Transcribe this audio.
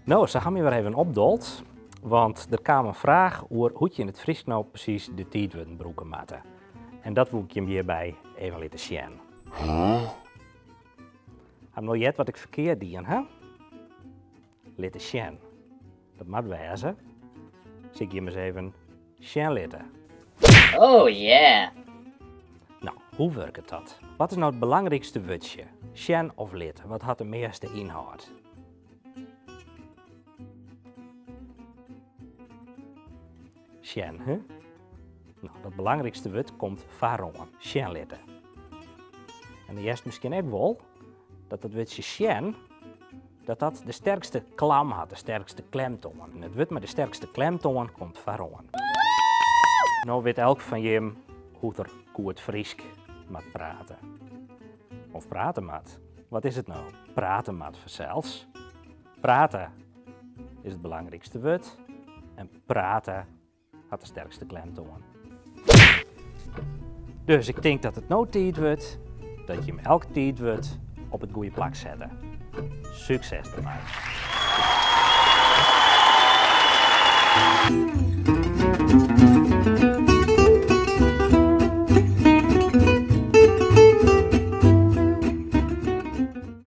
Nou, ze gaan me weer even opdold, want er kwam een vraag over hoe je in het Fries nou precies de tijdwitten broeken matte. En dat wil ik je hierbij even laten zien. Heb nou jet wat ik verkeerd dien, hè? Laten zien. Dat moet wezen. Zie ik je eens even zien laten. Oh yeah. Nou, hoe werkt dat? Wat is nou het belangrijkste woordje? Zien of laten? Wat had de meeste inhoud? Zien, hè? Nou, dat belangrijkste woord komt varon, zien laten. En de eerst misschien ook wel dat het woordje zien, dat de sterkste klam had, de sterkste klemtoon. En het woord met de sterkste klemtoon komt varon. Nou weet elk van je hoe er goed Friesk moet praten. Of praten moet. Wat is het nou? Praten moet vanzelfs. Praten is het belangrijkste woord. En praten had de sterkste klemtoon. Dus ik denk dat het nou tijd wordt dat je hem elke tijd wordt op het goede plak zetten. Succes ermee!